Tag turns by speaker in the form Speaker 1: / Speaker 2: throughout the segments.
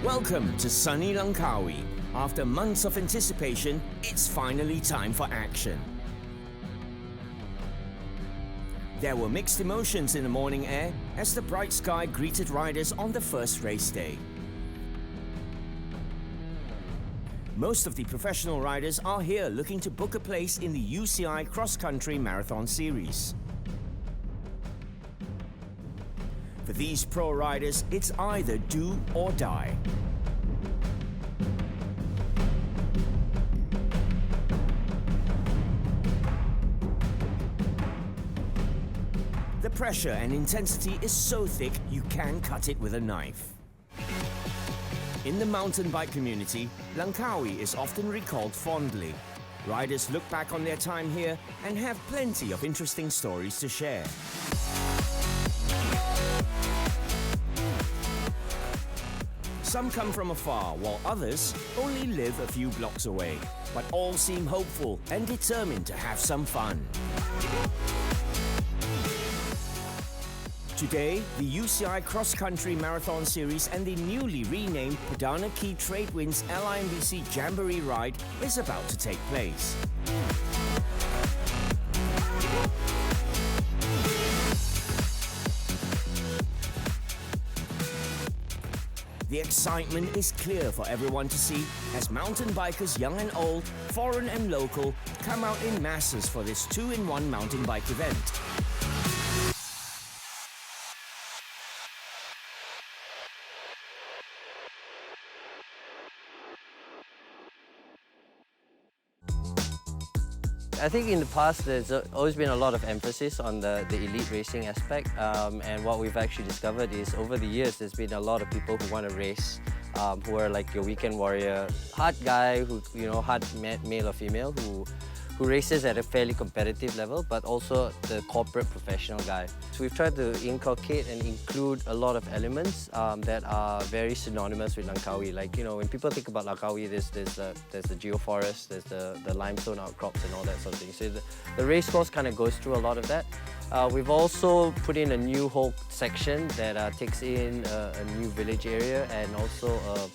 Speaker 1: Welcome to sunny Langkawi. After months of anticipation, it's finally time for action. There were mixed emotions in the morning air as the bright sky greeted riders on the first race day. Most of the professional riders are here looking to book a place in the UCI Cross Country Marathon Series. For these pro riders, it's either do or die. The pressure and intensity is so thick you can cut it with a knife. In the mountain bike community, Langkawi is often recalled fondly. Riders look back on their time here and have plenty of interesting stories to share. Some come from afar, while others only live a few blocks away. But all seem hopeful and determined to have some fun. Today, the UCI Cross Country Marathon Series and the newly renamed Perdana Key Tradewinds LIMBC Jamboree Ride is about to take place. The excitement is clear for everyone to see as mountain bikers young and old, foreign and local, come out in masses for this two-in-one mountain bike event.
Speaker 2: I think in the past there's always been a lot of emphasis on the elite racing aspect, and what we've actually discovered is over the years there's been a lot of people who want to race, who are like your weekend warrior, hard guy, who hard male or female, who races at a fairly competitive level, but also the corporate professional guy. So we've tried to inculcate and include a lot of elements that are very synonymous with Langkawi. Like, when people think about Langkawi, there's the geoforest, there's the limestone outcrops and all that sort of thing. So the race course kind of goes through a lot of that. We've also put in a new whole section that takes in a new village area and also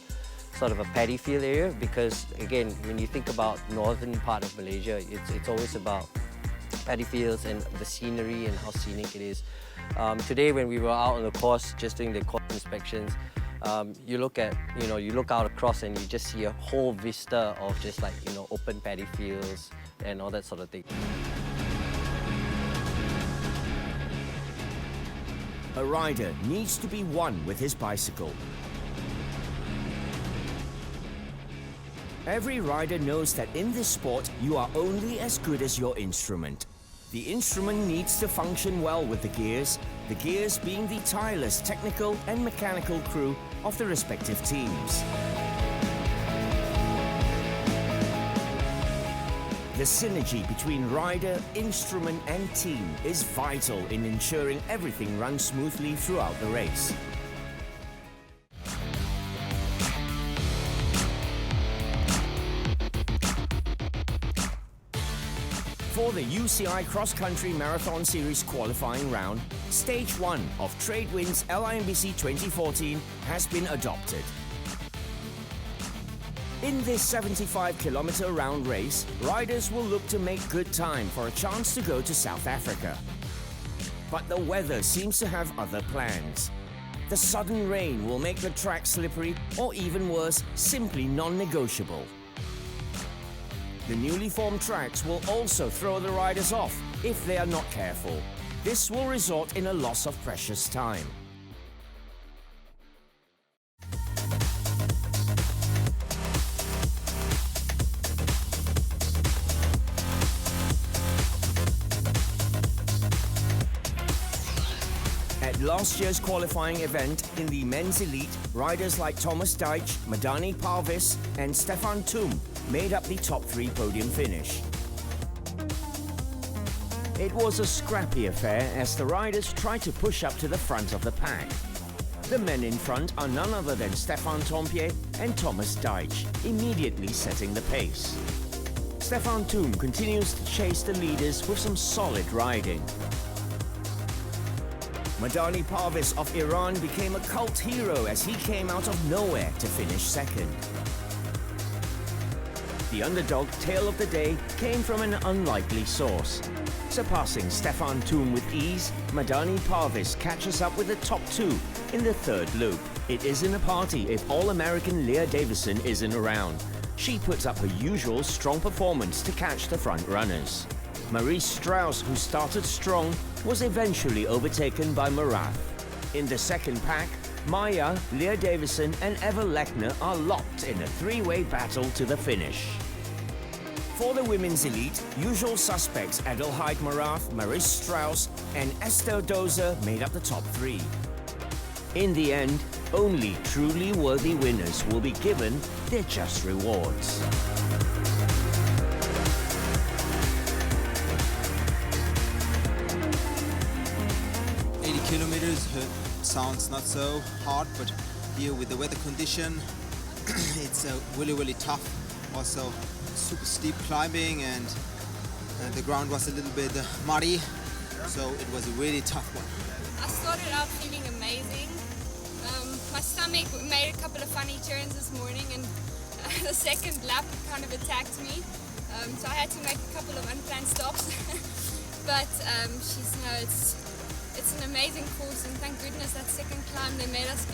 Speaker 2: sort of a paddy field area, because again, when you think about northern part of Malaysia, it's always about paddy fields and the scenery and how scenic it is. Today, when we were out on the course, just doing the course inspections, you look out across and you just see a whole vista of just like, open paddy fields and all that sort of thing.
Speaker 1: A rider needs to be one with his bicycle. Every rider knows that in this sport, you are only as good as your instrument. The instrument needs to function well with the gears being the tireless technical and mechanical crew of the respective teams. The synergy between rider, instrument and team is vital in ensuring everything runs smoothly throughout the race. For the UCI Cross Country Marathon Series qualifying round, Stage 1 of Tradewinds LIMBC 2014 has been adopted. In this 75-kilometer round race, riders will look to make good time for a chance to go to South Africa. But the weather seems to have other plans. The sudden rain will make the track slippery, or even worse, simply non-negotiable. The newly formed tracks will also throw the riders off if they are not careful. This will result in a loss of precious time. At last year's qualifying event in the men's elite, riders like Thomas Deitch, Madani Parvis and Stefan Thum made up the top 3 podium finish. It was a scrappy affair as the riders tried to push up to the front of the pack. The men in front are none other than Stefan Tompier and Thomas Deitch, immediately setting the pace. Stefan Thum continues to chase the leaders with some solid riding. Madani Parvis of Iran became a cult hero as he came out of nowhere to finish second. The underdog tale of the day came from an unlikely source. Surpassing Stefan Thun with ease, Madani Parvis catches up with the top two in the third loop. It isn't a party if All-American Leah Davison isn't around. She puts up her usual strong performance to catch the front runners. Marie Strauss, who started strong, was eventually overtaken by Marath. In the second pack, Maya, Leah Davison and Eva Lechner are locked in a three-way battle to the finish. For the women's elite, usual suspects Adelheid Marath, Marie Strauss and Esther Dozer made up the top three. In the end, only truly worthy winners will be given their just rewards.
Speaker 3: Kilometers sounds not so hard, but here with the weather condition it's really tough. Also super steep climbing, and the ground was a little bit muddy, so it was a really tough one.
Speaker 4: I started out feeling amazing. My stomach made a couple of funny turns this morning, and the second lap kind of attacked me, so I had to make a couple of unplanned stops. But it's an amazing course, and thank goodness that second climb they made us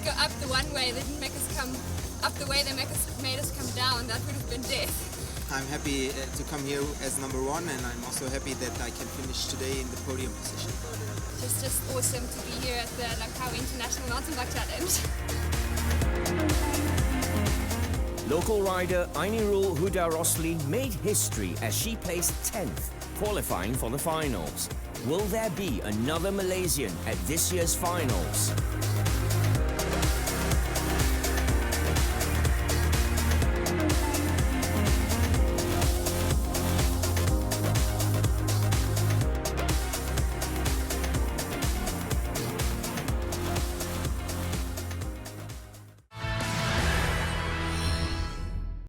Speaker 4: go up the one way. They didn't make us come up the way they made us come down. That would have been death.
Speaker 3: I'm happy to come here as number one, and I'm also happy that I can finish today in the podium position.
Speaker 4: It's just awesome to be here at the Langkawi International Mountain Bike Challenge.
Speaker 1: Local rider Ainirul Huda Rosli made history as she placed 10th, qualifying for the finals. Will there be another Malaysian at this year's finals?